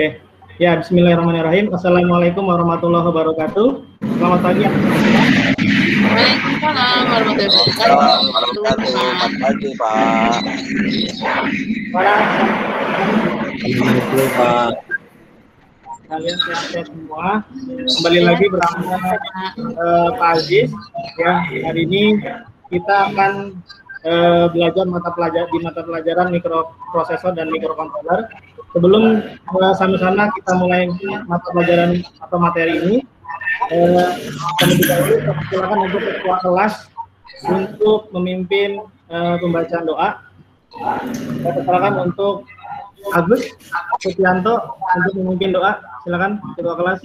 Oke. Ya, bismillahirrahmanirrahim. Assalamualaikum warahmatullahi wabarakatuh. Selamat pagi. Waalaikumsalam warahmatullahi wabarakatuh. Selamat pagi, Pak. Pak. Kalian sehat-sehat semua. Kembali lagi bersama Pak Aziz. Ya, hari ini kita akan belajar mata pelajaran mikroprosesor dan mikrokontroller. Sebelum sama-sama kita mulai mata pelajaran atau materi ini, terlebih dahulu silakan untuk ketua kelas untuk memimpin pembacaan doa. Saya persilakan untuk Agus Sutianto untuk memimpin doa. Silakan ketua kelas.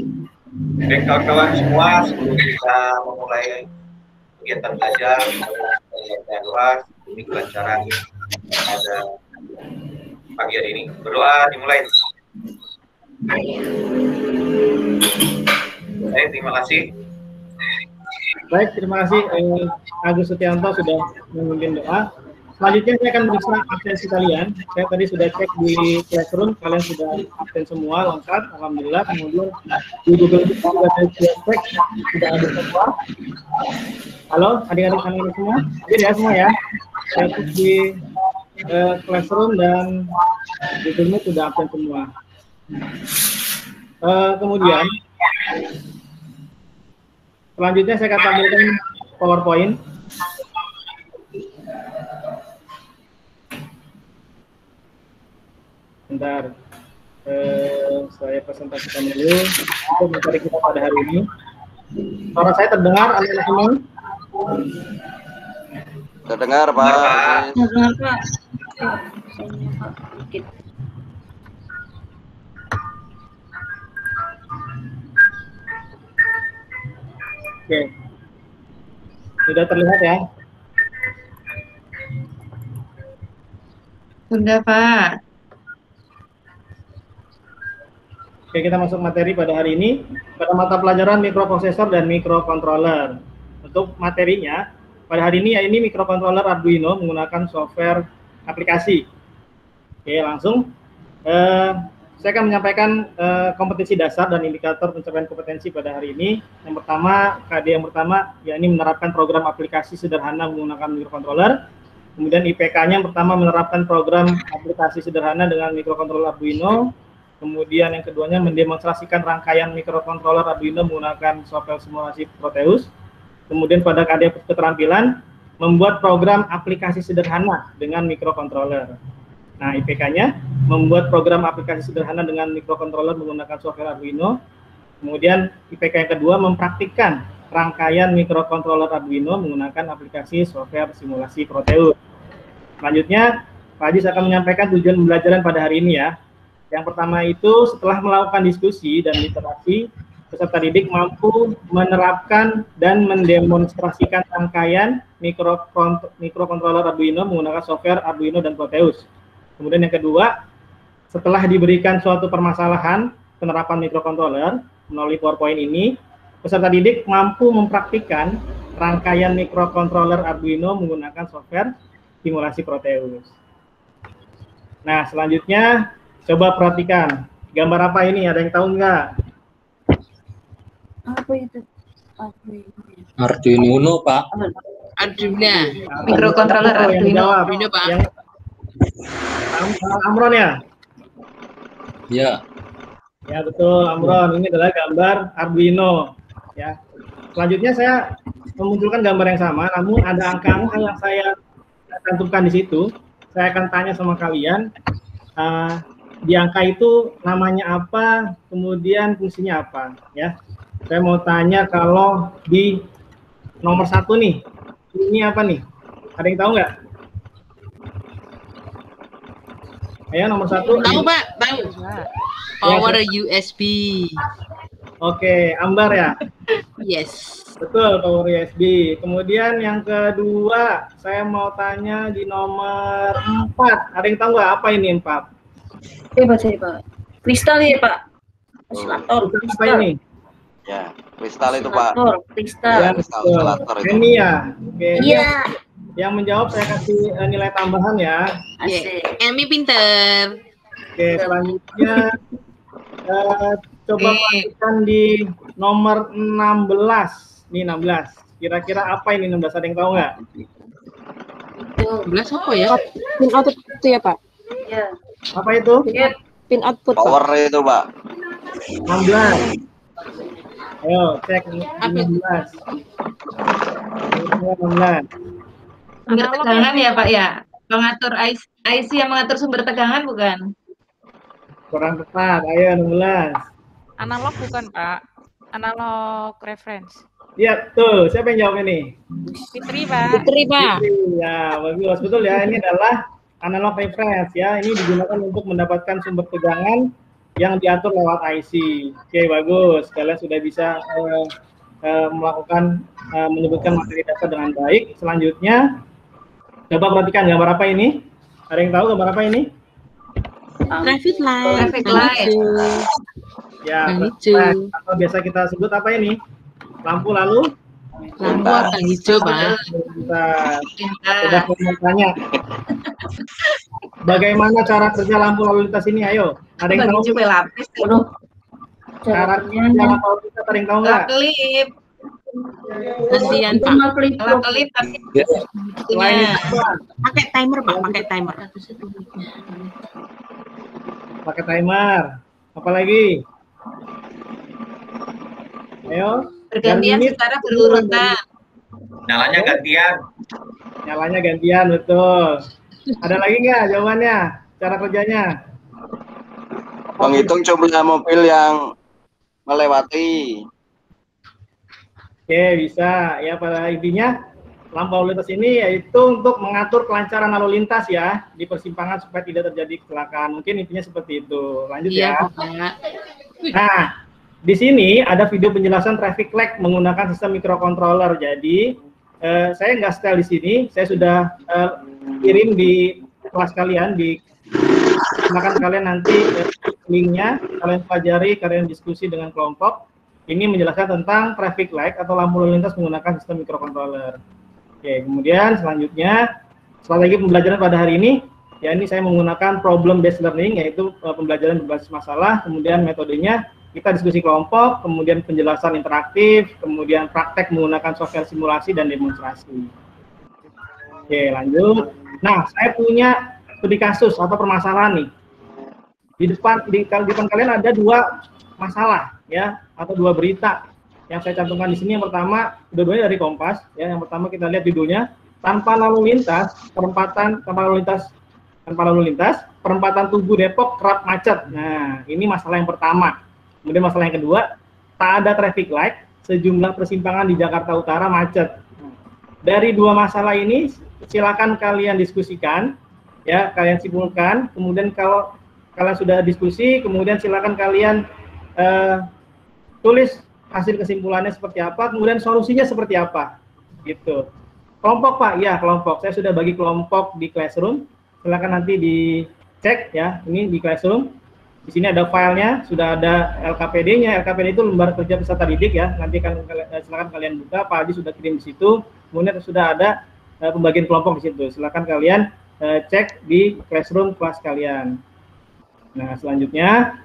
Baik, kawan-kawan semua, sebelum kita memulai kegiatan belajar, doa ini kelancaran pada pagi hari ini. Berdoa dimulai. Baik, terima kasih. Baik, terima kasih Agus Sutianto sudah memimpin doa. Selanjutnya saya akan meriksa absensi kalian. Saya tadi sudah cek di classroom, kalian sudah absen semua lengkap, alhamdulillah. Kemudian di Google juga saya cek sudah ada semua. Halo, adik-adik kalian semua? Hadir ya semua ya. Saya cek di classroom dan Google Meet sudah absen semua. Kemudian selanjutnya saya akan tampilkan PowerPoint. Bentar, saya presentasikan dulu untuk materi kita pada hari ini. Suara saya terdengar, anak-anak semua? Terdengar, Pak. Terdengar, Pak. Oke, sudah terlihat ya? Sudah, Pak. Oke, kita masuk materi pada hari ini pada mata pelajaran mikroprosesor dan mikrokontroller. Untuk materinya pada hari ini ya ini mikrokontroller Arduino menggunakan software aplikasi. Oke, langsung saya akan menyampaikan kompetensi dasar dan indikator pencapaian kompetensi pada hari ini. Yang pertama, KD yang pertama yakni menerapkan program aplikasi sederhana menggunakan mikrokontroller. Kemudian IPK-nya yang pertama menerapkan program aplikasi sederhana dengan mikrokontroller Arduino. Kemudian yang keduanya mendemonstrasikan rangkaian mikrokontroller Arduino menggunakan software simulasi Proteus. Kemudian pada KD keterampilan membuat program aplikasi sederhana dengan mikrokontroller. Nah, IPK-nya membuat program aplikasi sederhana dengan mikrokontroller menggunakan software Arduino. Kemudian IPK yang kedua mempraktikkan rangkaian mikrokontroller Arduino menggunakan aplikasi software simulasi Proteus. Selanjutnya, Pak Ajis akan menyampaikan tujuan pembelajaran pada hari ini ya. Yang pertama itu setelah melakukan diskusi dan literasi, peserta didik mampu menerapkan dan mendemonstrasikan rangkaian mikrokontroller Arduino menggunakan software Arduino dan Proteus. Kemudian yang kedua, setelah diberikan suatu permasalahan penerapan mikrokontroller melalui PowerPoint ini, peserta didik mampu mempraktikkan rangkaian mikrokontroller Arduino menggunakan software simulasi Proteus. Nah, selanjutnya coba perhatikan, gambar apa ini? Ada yang tahu nggak? Apa itu? Arduino, Pak. Arduino, mikrokontroller Arduino, Pak. Yang Amron ya? Ya. Ya betul, Amron. Ini adalah gambar Arduino. Ya. Selanjutnya saya memunculkan gambar yang sama, namun ada angka-angka yang saya cantumkan di situ. Saya akan tanya sama kalian. Di angka itu namanya apa, kemudian fungsinya apa, ya. Saya mau tanya kalau di nomor 1 nih, ini apa nih? Ada yang tahu nggak? Ayo nomor 1. Tahu, Pak, tahu. Power USB. Oke, Ambar ya? Yes. Betul, power USB. Kemudian yang kedua, saya mau tanya di nomor 4. Ada yang tahu nggak apa ini 4? Pak. Kristal ya, Pak. Oscillator. Apa ini? Ya, kristal itu, Pak. Kristal. Ya, Oscillator itu. ini ya. Oke. Iya. Yang menjawab saya kasih nilai tambahan ya. Asik. Emi pinter. Oke, selanjutnya Coba perhatikan di nomor 16. Ini 16. Kira-kira apa ini 16? Ada yang tahu nggak? 16 apa ya? Pin output itu ya, Pak? Ya. Apa itu? Pin output, Pak. Power itu, Pak. 16. Ayo, cek 16. 16. Sumber tegangan ya, Pak ya? Pengatur IC yang mengatur sumber tegangan bukan? Kurang tepat. Ayo 16. Analog bukan, Pak? Analog reference. Iya, tuh. Siapa yang jawab ini? Fitri, Pak. Fitri, Pak. Ya, bagus. Betul ya. Ini adalah analog reference ya. Ini digunakan untuk mendapatkan sumber tegangan yang diatur lewat IC. Oke, bagus. Kalian sudah bisa menyebutkan materi dasar dengan baik. Selanjutnya, coba perhatikan gambar apa ini? Ada yang tahu gambar apa ini? Traffic light. Traffic light. Ya, hijau. atau biasa kita sebut apa ini? Lampu lalu? Lampu warna hijau, Pak. Sudah tanya. Bagaimana cara kerja lampu lalu lintas ini? Ayo, ada yang tahu? Coba lapis. Cara kerja lampu lalu lintas ada yang tahu nggak? Klip. Gantian, Pak. Klip. Selain itu, Pakai timer, Pak. Pakai timer. pakai timer. Apa lagi? Ayo. Bergantian secara berurutan. Nyalanya gantian. Nyalanya gantian, betul. Ada lagi nggak jawabannya? Cara kerjanya? Menghitung jumlah mobil yang melewati. Oke, bisa. Ya, pada intinya lampu lalu lintas ini yaitu untuk mengatur kelancaran lalu lintas ya di persimpangan supaya tidak terjadi kecelakaan. Mungkin intinya seperti itu. Lanjut Iya, ya. Pak. Nah, di sini ada video penjelasan traffic light menggunakan sistem microcontroller. Jadi saya nggak setel di sini, saya sudah kirim di kelas kalian. Silakan kalian nanti linknya, kalian pelajari, kalian diskusi dengan kelompok. Ini menjelaskan tentang traffic light atau lampu lalu lintas menggunakan sistem microcontroller. Oke, kemudian selanjutnya, strategi pembelajaran pada hari ini, ya ini saya menggunakan problem based learning, yaitu pembelajaran berbasis masalah, kemudian metodenya kita diskusi kelompok, kemudian penjelasan interaktif, kemudian praktek menggunakan software simulasi dan demonstrasi. Oke, lanjut. Nah, saya punya studi kasus atau permasalahan nih. Di depan kalian ada dua masalah ya, atau dua berita yang saya cantumkan di sini. Yang pertama, dua-duanya dari Kompas ya. Yang pertama kita lihat judulnya, tanpa lalu lintas, perempatan Tugu Depok kerap macet. Nah, ini masalah yang pertama. Kemudian masalah yang kedua, tak ada traffic light, sejumlah persimpangan di Jakarta Utara macet. Dari dua masalah ini, silakan kalian diskusikan, ya, kalian simpulkan. Kemudian kalau kalian sudah diskusi, kemudian silakan kalian tulis hasil kesimpulannya seperti apa, kemudian solusinya seperti apa, gitu. Kelompok, Pak, ya kelompok. Saya sudah bagi kelompok di Classroom. Silakan nanti dicek, ya, ini di Classroom. Di sini ada filenya, sudah ada LKPD-nya. LKPD itu lembar kerja peserta didik ya. Nanti silakan kalian buka. Pak Haji sudah kirim di situ. Kemudian sudah ada pembagian kelompok di situ. Silakan kalian cek di Classroom kelas kalian. Nah, selanjutnya,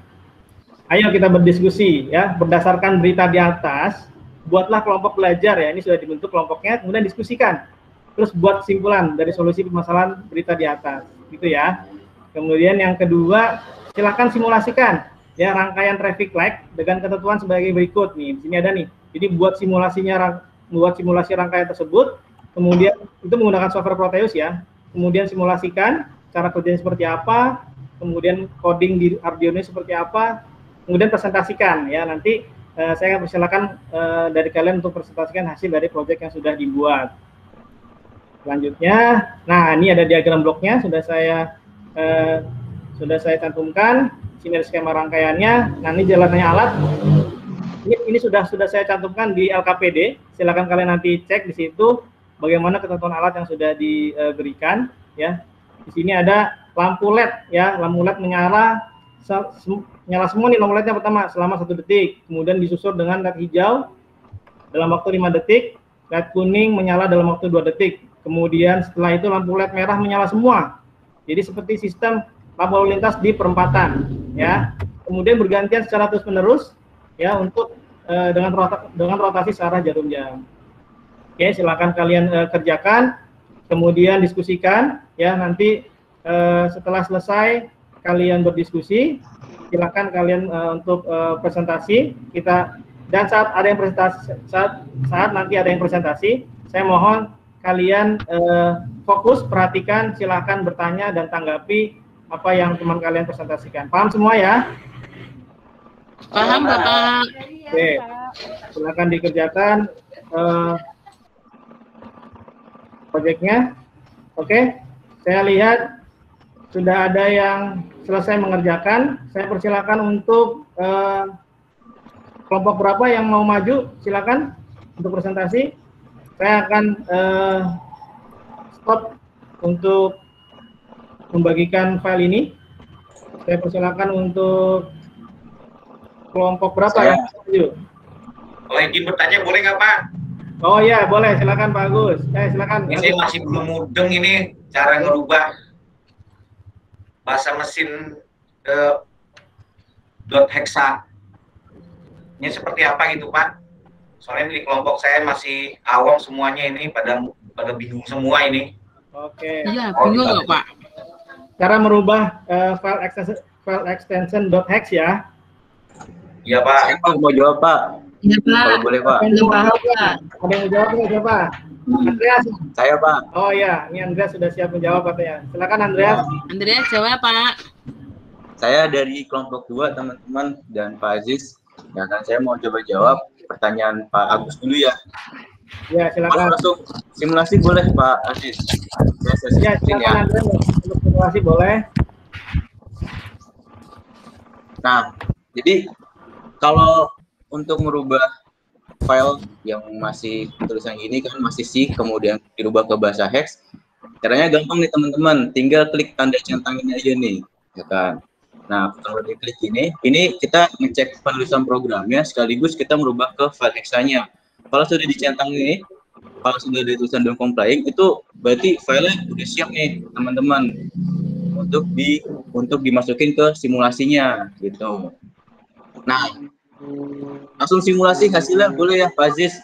ayo kita berdiskusi ya. Berdasarkan berita di atas, buatlah kelompok belajar ya. Ini sudah dibentuk kelompoknya. Kemudian diskusikan. Terus buat kesimpulan dari solusi permasalahan berita di atas, gitu ya. Kemudian yang kedua, silakan simulasikan ya rangkaian traffic light dengan ketentuan sebagai berikut nih. Di sini ada nih. Jadi buat simulasi rangkaian tersebut, kemudian itu menggunakan software Proteus ya. Kemudian simulasikan cara kerjanya seperti apa, kemudian coding di Arduino seperti apa, kemudian presentasikan ya. Nanti saya akan persilakan dari kalian untuk presentasikan hasil dari proyek yang sudah dibuat. Selanjutnya, nah ini ada diagram bloknya sudah saya cantumkan. Sini ada skema rangkaiannya. Nah, ini jalannya alat. Ini sudah saya cantumkan di LKPD. Silakan kalian nanti cek di situ bagaimana ketentuan alat yang sudah diberikan ya. Di sini ada lampu LED ya, lampu LED nyala semua nih lampu LED-nya pertama selama 1 detik. Kemudian disusul dengan LED hijau dalam waktu 5 detik, LED kuning menyala dalam waktu 2 detik. Kemudian setelah itu lampu LED merah menyala semua. Jadi seperti sistem lampu lalu lintas di perempatan ya. kemudian bergantian secara terus-menerus ya untuk dengan rotasi searah jarum jam. Oke, silakan kalian kerjakan, kemudian diskusikan ya. Nanti setelah selesai kalian berdiskusi, silakan kalian untuk presentasi kita. Dan saat ada yang presentasi, saat nanti ada yang presentasi, saya mohon kalian fokus, perhatikan, silakan bertanya dan tanggapi apa yang teman kalian presentasikan. Paham semua ya? Paham, Bapak. Oke, silakan dikerjakan proyeknya. Oke, saya lihat sudah ada yang selesai mengerjakan. Saya persilakan untuk kelompok berapa yang mau maju, silakan untuk presentasi. Saya akan stop untuk membagikan file ini. Saya persilakan untuk kelompok berapa yang mau maju. Kalau izin bertanya boleh nggak Pak? Oh ya, boleh. Silakan Pak Agus. Silakan. Ini masih belum mudeng ini cara ngerubah bahasa mesin ke .hexa. Ini seperti apa gitu Pak? Soalnya di kelompok saya masih awam semuanya ini, pada bingung semua ini. Oke. Iya, bingung nggak Pak? Cara merubah file extension .hex ya. Iya Pak. Saya mau jawab Pak. Iya Pak. Kalau boleh Pak. Belum paham Pak. Ada yang menjawab nggak, siapa? Andreas. Saya Pak. Oh ya, ini Andreas sudah siap menjawab katanya. Silakan Andreas. Andreas jawab, Pak. Saya dari kelompok 2 teman-teman dan Pak Aziz. Ya kan saya mau coba jawab pertanyaan Pak Agus dulu ya. Ya, silakan. Langsung simulasi boleh Pak Aziz. Ya, silakan Andreas untuk simulasi boleh. Nah, jadi kalau untuk merubah file yang masih tulisan ini kan masih C, kemudian dirubah ke bahasa hex, caranya gampang nih teman-teman, tinggal klik tanda centang ini aja nih, ya kan. Nah, kalau diklik ini kita ngecek penulisan programnya sekaligus kita merubah ke file hexanya. Kalau sudah dicentang ini, kalau sudah ada tulisan don't complying, itu berarti filenya udah siap nih teman-teman untuk dimasukin ke simulasinya gitu. Nah, langsung simulasi hasilnya boleh ya Pak Aziz?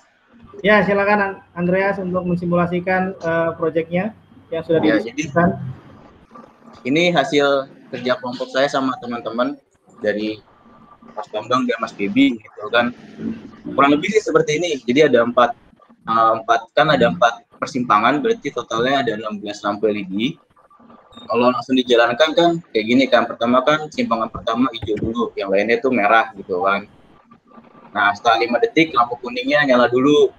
Ya, silakan Andreas untuk mensimulasikan proyeknya yang sudah didiskusikan. Ini hasil kerja kelompok saya sama teman-teman dari Mas Bambang dan Mas Bibi gitu kan. Kurang lebih sih seperti ini. Jadi ada empat persimpangan, berarti totalnya ada 16 lampu LED. Kalau langsung dijalankan kan kayak gini kan. Pertama kan simpangan pertama hijau dulu, yang lainnya itu merah gitu kan. Nah, setelah 5 detik lampu kuningnya nyala dulu.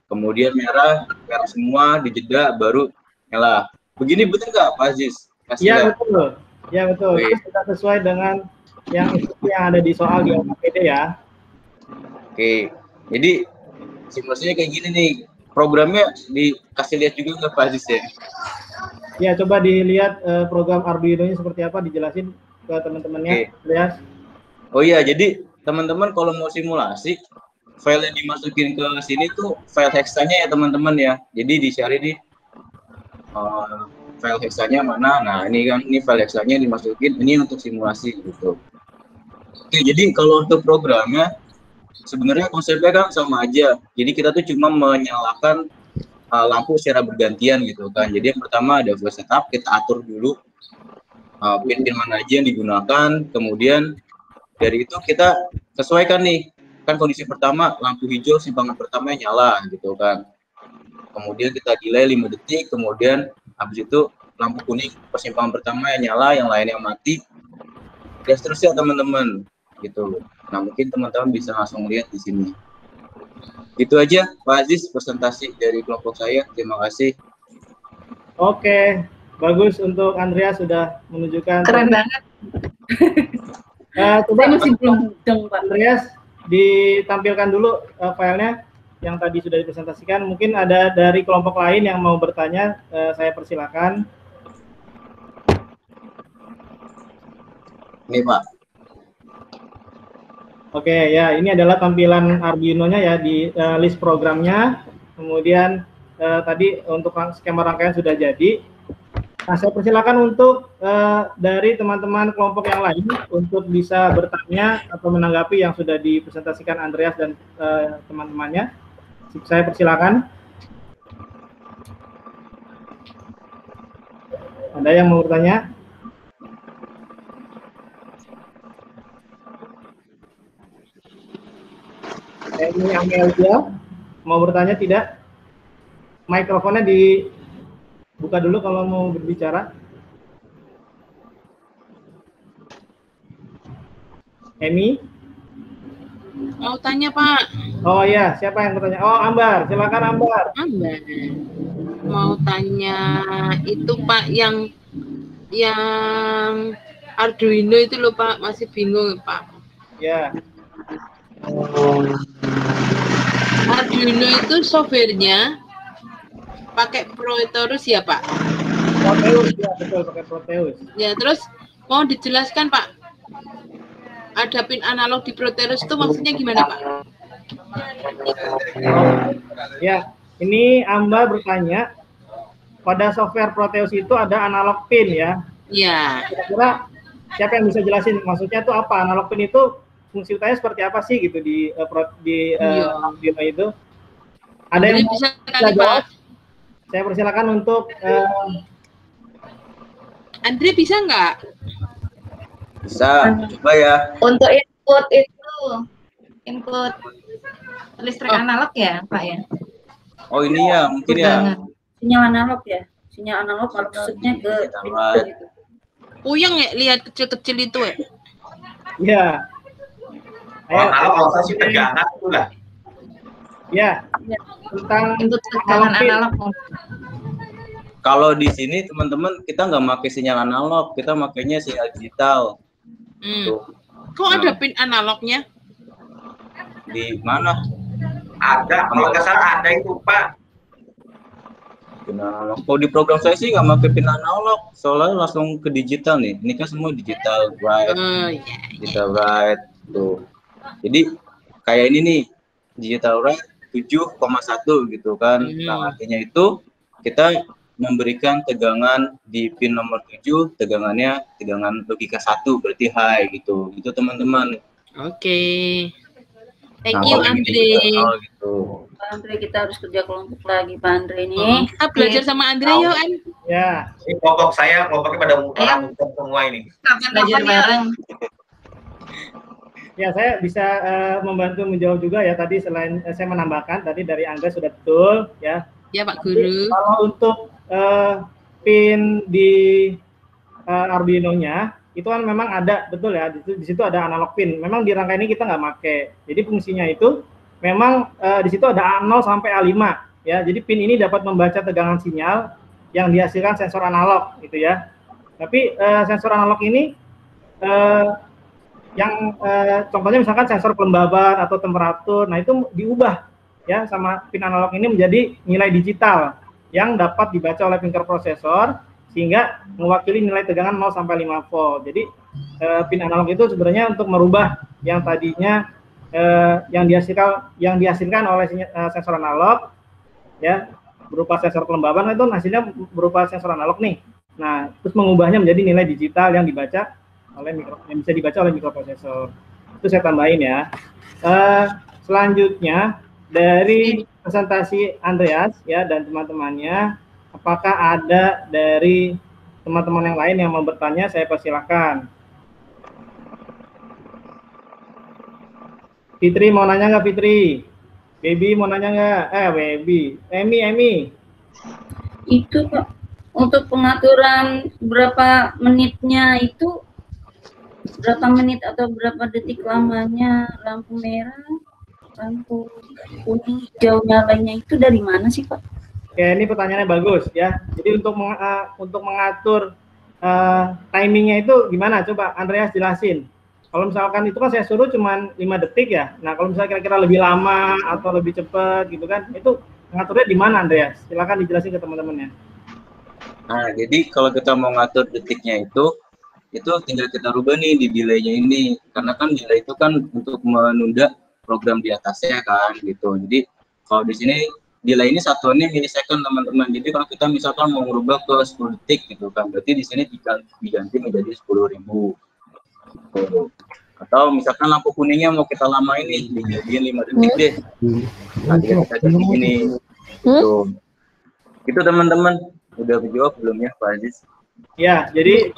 Kemudian merah semua dijeda baru nyala. Begini betul nggak Pak Aziz? Iya betul. Ya betul. Itu sudah sesuai dengan yang ada di soal di LKPD ya. Oke. Jadi simulasinya kayak gini nih. Programnya dikasih lihat juga nggak Pak Aziz ya? Ya, coba dilihat program Arduino-nya seperti apa, dijelasin ke teman-temannya. Lihat. Oh iya, jadi teman-teman kalau mau simulasi, file yang dimasukin ke sini tuh file hexanya ya teman-teman ya. Jadi dicari nih file hexanya mana. Nah, ini file hexanya dimasukin, ini untuk simulasi gitu. Oke, jadi kalau untuk programnya sebenarnya konsepnya kan sama aja. Jadi kita tuh cuma menyalakan lampu secara bergantian gitu kan. Jadi yang pertama ada flash setup, kita atur dulu pin-pin mana aja yang digunakan, kemudian dari itu kita sesuaikan nih, kan kondisi pertama lampu hijau simpangan pertama nyala gitu kan. Kemudian kita delay 5 detik, kemudian habis itu lampu kuning persimpangan pertama yang nyala, yang lainnya mati. Dan seterusnya teman-teman gitu. Nah, mungkin teman-teman bisa langsung lihat di sini. Itu aja Pak Aziz presentasi dari kelompok saya. Terima kasih. Oke, bagus untuk Andreas sudah menunjukkan. Keren banget. Coba masih belum dong Pak Andreas ditampilkan dulu filenya yang tadi sudah dipresentasikan. Mungkin ada dari kelompok lain yang mau bertanya, saya persilakan. Ini Pak. Oke, ya ini adalah tampilan Arduino-nya ya di list programnya. Kemudian tadi untuk skema rangkaian sudah jadi. Nah, saya persilakan untuk dari teman-teman kelompok yang lain untuk bisa bertanya atau menanggapi yang sudah dipresentasikan Andreas dan teman-temannya. Saya persilakan. Ada yang mau bertanya? Ini Amelia mau bertanya tidak? Mikrofonnya dibuka dulu kalau mau berbicara. Emi? Mau tanya Pak. Oh iya, siapa yang bertanya? Oh Ambar, silakan Ambar. Ambar. Mau tanya itu Pak yang Arduino itu loh Pak, masih bingung Pak. Ya. Arduino itu softwarenya pakai Proteus ya Pak? Proteus, ya betul pakai Proteus. Ya terus mau dijelaskan Pak, ada pin analog di Proteus itu maksudnya gimana Pak? Ya, ini Ambar bertanya, pada software Proteus itu ada analog pin ya? Ya. Kira-kira siapa yang bisa jelasin maksudnya itu apa? Analog pin itu fungsi utamanya seperti apa sih gitu di Arduino itu? Ada yang bisa kali jawab? Pak? Saya persilakan untuk Andre bisa nggak? Bisa, coba ya. Untuk input listrik analog ya, Pak ya? Oh ini ya, mungkin ya. Sinyal analog ya? Sinyal analog maksudnya ke gitu. Puyeng ya lihat kecil-kecil itu ya? Iya. Analog sih tegangan itu lah. Ya, tentang input tegangan analog. Kalau di sini teman-teman kita nggak pakai sinyal analog, kita makainya sinyal digital. Kok ada pin analognya? Di mana? Ada, kalau nggak salah ada itu Pak. Pin analog. Kalau di program saya sih nggak pakai pin analog, soalnya langsung ke digital nih. Ini kan semua digital write, digital write tuh. Jadi kayak ini nih, digital write 7,1 gitu kan. Nah artinya itu kita memberikan tegangan di pin nomor 7, tegangannya tegangan logika 1 berarti high gitu. Itu teman-teman. Oke. Thank you Andre. Gitu. Pak Andre, kita harus kerja kelompok lagi Pak Andre nih. Kita belajar sama Andre yuk An. Ya. Ini kelompoknya pada orang semua ini. Belajar bareng. Ya, saya bisa membantu menjawab juga ya. Tadi selain saya menambahkan tadi dari Angga sudah betul ya. Ya Pak Guru. Kalau untuk pin di Arduino-nya itu kan memang ada betul ya. Di situ ada analog pin. Memang di rangka ini kita nggak pakai. Jadi fungsinya itu memang di situ ada A0 sampai A5 ya. Jadi pin ini dapat membaca tegangan sinyal yang dihasilkan sensor analog gitu ya. Tapi sensor analog ini yang contohnya misalkan sensor kelembaban atau temperatur, nah itu diubah ya sama pin analog ini menjadi nilai digital yang dapat dibaca oleh microprosesor sehingga mewakili nilai tegangan 0 sampai 5 volt. Jadi pin analog itu sebenarnya untuk merubah yang tadinya yang dihasilkan oleh sensor analog ya berupa sensor kelembaban, itu hasilnya berupa sensor analog nih. Nah, terus mengubahnya menjadi nilai digital yang dibaca yang bisa dibaca oleh mikroprosesor. Itu saya tambahin ya. Selanjutnya dari presentasi Andreas ya dan teman-temannya, apakah ada dari teman-teman yang lain yang mau bertanya? Saya persilakan. Fitri mau nanya nggak Fitri? Baby mau nanya nggak? Baby. Emi. Itu Pak, untuk pengaturan berapa menitnya itu, berapa menit atau berapa detik lamanya lampu merah, lampu kuning, hijau nyalanya itu dari mana sih Pak? Oke, ini pertanyaannya bagus ya. Jadi untuk mengatur timingnya itu gimana? Coba Andreas jelasin. Kalau misalkan itu kan saya suruh cuma 5 detik ya. Nah kalau misalnya kira-kira lebih lama atau lebih cepat gitu kan, itu ngaturnya di mana Andreas? Silakan dijelasin ke teman-temannya. Nah jadi kalau kita mau ngatur detiknya itu tinggal kita rubah nih di delay-nya ini, karena kan delay itu kan untuk menunda program di atasnya kan gitu. Jadi kalau di sini delay ini satuannya milisecond teman-teman. Jadi kalau kita misalkan mau merubah ke 10 detik gitu kan, berarti di sini diganti menjadi 10.000. Gitu. Atau misalkan lampu kuningnya mau kita lamain nih, dijadiin 5 detik deh. Nanti kita ganti gini. Gitu. Gitu teman-teman. Udah dijawab belum ya Pak Aziz? Ya, jadi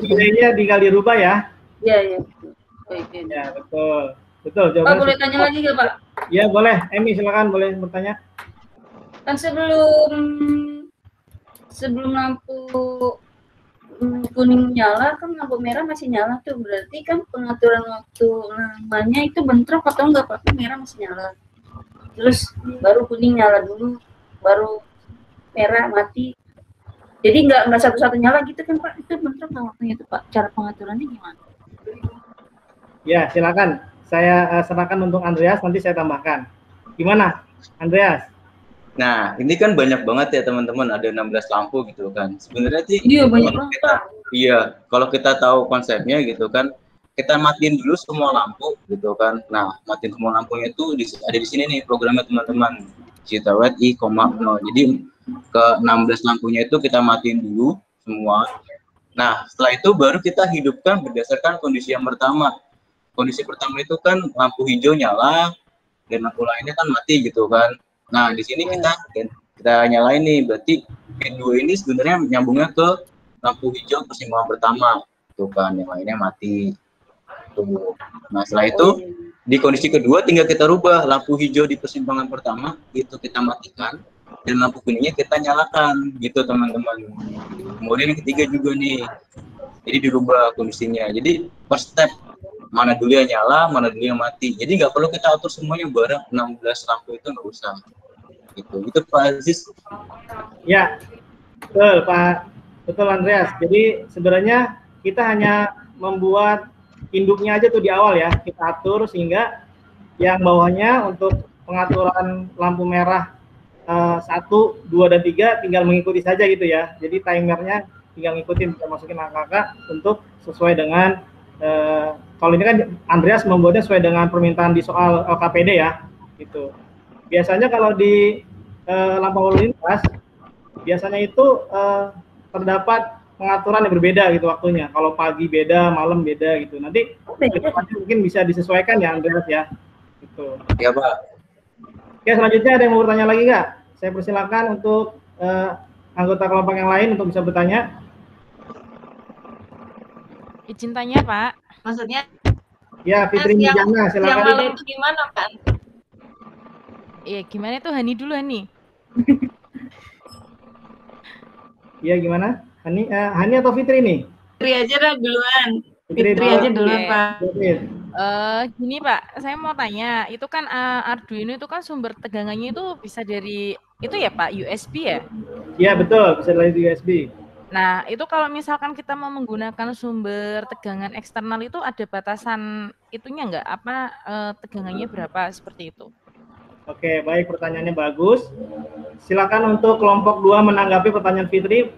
delaynya dikali rubah ya. Iya. Ya, betul. Betul, Pak, jawabannya. boleh tanya lagi nggak, Pak? Ya, boleh. Emi, silakan boleh bertanya. Kan sebelum lampu kuning nyala, kan lampu merah masih nyala tuh. Berarti kan pengaturan waktu lamanya itu bentrok atau enggak, Pak? Merah masih nyala. Terus baru kuning nyala dulu, baru merah mati. Jadi nggak satu-satu nyala gitu kan, Pak? Itu bentrok nggak waktunya itu, Pak? Cara pengaturannya gimana? Ya, silakan. Saya serahkan untuk Andreas, nanti saya tambahkan. Gimana, Andreas? Nah, ini kan banyak banget ya teman-teman, ada 16 lampu gitu kan. Sebenarnya sih Iya, banyak banget, Pak. Iya, kalau kita tahu konsepnya gitu kan, kita matiin dulu semua lampu gitu kan. Nah, matiin semua lampunya itu ada di sini nih programnya teman-teman. Citawet I,0. Jadi ke 16 lampunya itu kita matiin dulu semua. Nah, setelah itu baru kita hidupkan berdasarkan kondisi yang pertama. Kondisi pertama itu kan lampu hijau nyala dan lampu lainnya kan mati gitu kan. Nah, di sini kita nyalain nih, berarti P2 ini sebenarnya nyambungnya ke lampu hijau persimpangan pertama, tuh kan, yang lainnya mati. Tuh. Nah, setelah itu di kondisi kedua tinggal kita rubah lampu hijau di persimpangan pertama itu kita matikan dan lampu kuningnya kita nyalakan, gitu teman-teman. Kemudian yang ketiga juga nih, jadi dirubah kondisinya. Jadi per step mana dulu yang nyala, mana dulu yang mati. Jadi nggak perlu kita atur semuanya bareng 16 lampu itu, nggak usah. Itu Pak Aziz. Ya, betul Pak. Betul Andreas. Jadi sebenarnya kita hanya membuat induknya aja tuh di awal ya. Kita atur sehingga yang bawahnya untuk pengaturan lampu merah 1, 2, dan 3 tinggal mengikuti saja gitu ya. Jadi timernya tinggal ngikutin, kita masukin angka-angka untuk sesuai dengan kalau ini kan Andreas membuatnya sesuai dengan permintaan di soal LKPD ya, gitu. Biasanya kalau di lampu lalu lintas, biasanya itu terdapat pengaturan yang berbeda gitu waktunya. Kalau pagi beda, malam beda gitu. Nanti mungkin bisa disesuaikan ya Andreas ya, gitu. Ya Pak. Oke, selanjutnya ada yang mau bertanya lagi nggak? Saya persilakan untuk anggota kelompok yang lain untuk bisa bertanya. Izin tanya, Pak. Maksudnya? Ya, Fitri Nijana, silakan. Yang malam itu gimana, Pak? Iya, gimana itu Hani dulu, Hani? Iya, gimana? Hani atau Fitri nih? Fitri aja lah duluan. Fitri aja dulu, Pak. Gini Pak, saya mau tanya, itu kan Arduino itu kan sumber tegangannya itu bisa dari, itu ya Pak, USB ya? Iya, betul, bisa dari USB. Nah, itu kalau misalkan kita mau menggunakan sumber tegangan eksternal itu ada batasan itunya nggak? Apa tegangannya berapa seperti itu? Oke, baik, pertanyaannya bagus. Silakan untuk kelompok 2 menanggapi pertanyaan Fitri.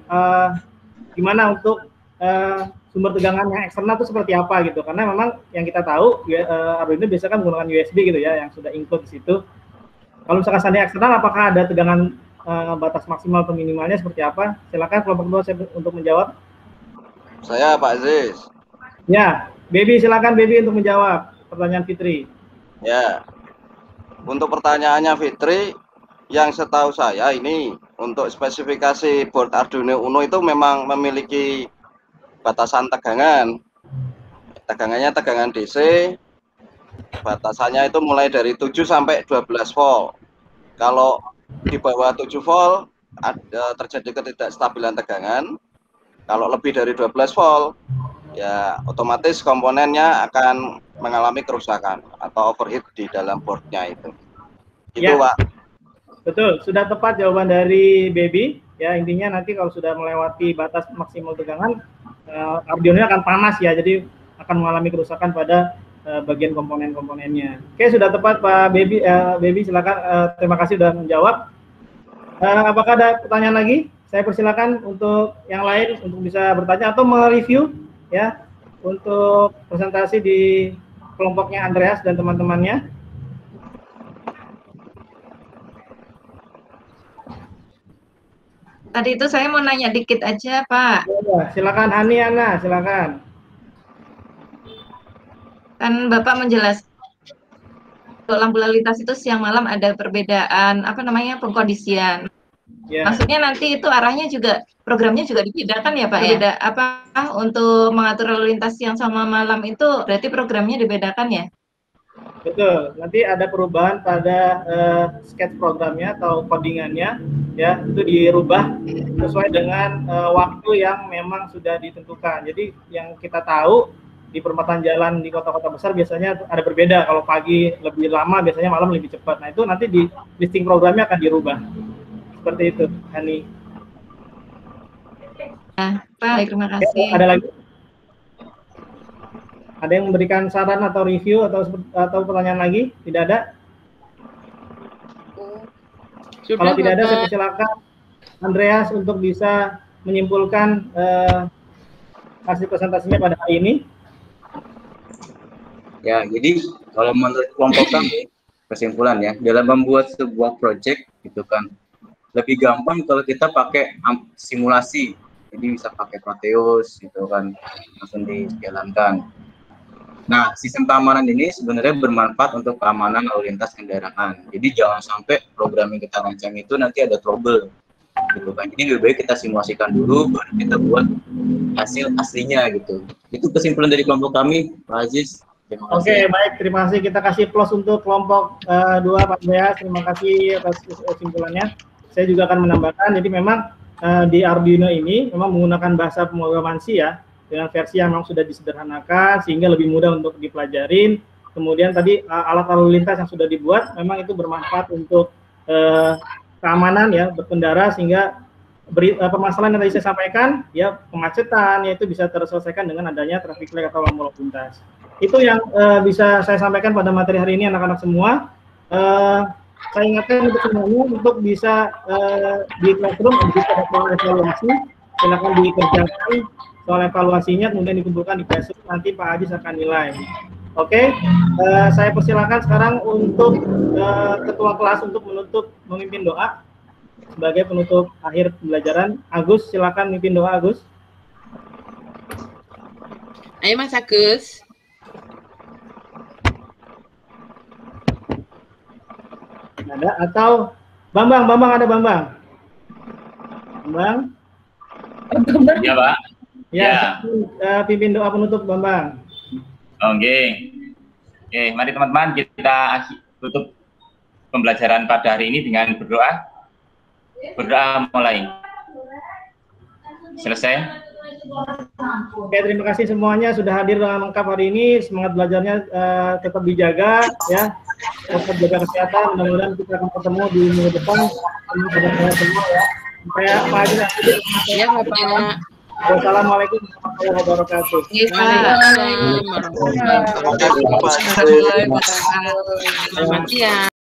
Gimana untuk sumber tegangan yang eksternal itu seperti apa gitu? Karena memang yang kita tahu Arduino biasanya kan menggunakan USB gitu ya, yang sudah include di situ. Kalau misalkan seandainya eksternal, apakah ada tegangan batas maksimal atau minimalnya seperti apa? Silakan kelompok 2 untuk menjawab. Saya Pak Aziz. Ya, Baby, silakan Baby untuk menjawab pertanyaan Fitri. Ya, untuk pertanyaannya Fitri, yang setahu saya ini untuk spesifikasi board Arduino Uno itu memang memiliki batasan tegangan. Tegangannya tegangan DC, batasannya itu mulai dari 7 sampai 12 volt. Kalau di bawah 7 volt terjadi ketidakstabilan tegangan. Kalau lebih dari 12 volt ya otomatis komponennya akan mengalami kerusakan atau overheat di dalam boardnya itu. Itu ya, Pak. Betul, sudah tepat jawaban dari Baby. Ya, intinya nanti kalau sudah melewati batas maksimal tegangan Arduino akan panas ya, jadi akan mengalami kerusakan pada bagian komponen-komponennya. Oke, sudah tepat Pak Baby. Baby silakan, terima kasih sudah menjawab. Apakah ada pertanyaan lagi? Saya persilakan untuk yang lain untuk bisa bertanya atau mereview ya untuk presentasi di kelompoknya Andreas dan teman-temannya. Tadi itu saya mau nanya dikit aja, Pak. Silakan Hani Ana, silakan. Kan Bapak menjelaskan untuk lampu lalu lintas itu siang malam ada perbedaan apa namanya pengkondisian. Ya. Maksudnya nanti itu arahnya juga programnya juga dibedakan ya Pak ya? Beda apa untuk mengatur lalu lintas siang sama malam itu berarti programnya dibedakan ya? Betul, nanti ada perubahan pada sketch programnya atau codingannya, ya itu dirubah sesuai dengan waktu yang memang sudah ditentukan. Jadi yang kita tahu di perempatan jalan di kota-kota besar biasanya ada berbeda. Kalau pagi lebih lama, biasanya malam lebih cepat. Nah itu nanti di listing programnya akan dirubah. Seperti itu, Hani. Nah, baik, terima kasih. Ada lagi? Ada yang memberikan saran atau review atau pertanyaan lagi? Tidak ada? Kalau tidak ada, saya persilakan Andreas untuk bisa menyimpulkan hasil presentasinya pada hari ini. Ya, jadi kalau menurut kelompok kami, kesimpulan ya, dalam membuat sebuah project gitu kan, lebih gampang kalau kita pakai simulasi. Jadi bisa pakai Proteus gitu kan, langsung dijalankan. Nah, sistem keamanan ini sebenarnya bermanfaat untuk keamanan lalu lintas kendaraan. Jadi jangan sampai program yang kita rancang itu nanti ada trouble, gitu kan. Jadi lebih baik kita simulasikan dulu, baru kita buat hasil aslinya gitu. Itu kesimpulan dari kelompok kami, Pak Aziz. Oke, baik. Terima kasih. Kita kasih plus untuk kelompok 2, Pak Andreas. Terima kasih atas kesimpulannya. Saya juga akan menambahkan. Jadi memang di Arduino ini memang menggunakan bahasa pemrograman C ya, dengan versi yang memang sudah disederhanakan sehingga lebih mudah untuk dipelajarin. Kemudian tadi alat lalu lintas yang sudah dibuat memang itu bermanfaat untuk keamanan ya berkendara, sehingga permasalahan yang tadi saya sampaikan ya kemacetan ya itu bisa terselesaikan dengan adanya traffic light atau lampu lalu lintas. Itu yang bisa saya sampaikan pada materi hari ini anak-anak semua. Saya ingatkan untuk semuanya untuk bisa di classroom bisa ada evaluasi, silakan dikerjakan soal evaluasinya, kemudian dikumpulkan di classroom, nanti Pak Aziz akan nilai. Oke, saya persilakan sekarang untuk ketua kelas untuk memimpin doa sebagai penutup akhir pembelajaran. Agus, silakan memimpin doa, Agus. Ayo Mas Agus. Ada atau Bambang ada Bambang. Bambang. Ya Pak. Ya, pimpin doa penutup Bambang. Oke. Oke, mari teman-teman kita tutup pembelajaran pada hari ini dengan berdoa. Berdoa mulai. Selesai. Oke, terima kasih semuanya sudah hadir dengan lengkap hari ini. Semangat belajarnya tetap dijaga ya. Tetap jaga kesehatan. Mudah-mudahan kita akan ketemu di minggu depan. Pada semua ya. Saya Pak Aziz. Ya, Bapak. Wassalamualaikum warahmatullahi wabarakatuh. Waalaikumsalam warahmatullahi wabarakatuh. Selamat siang.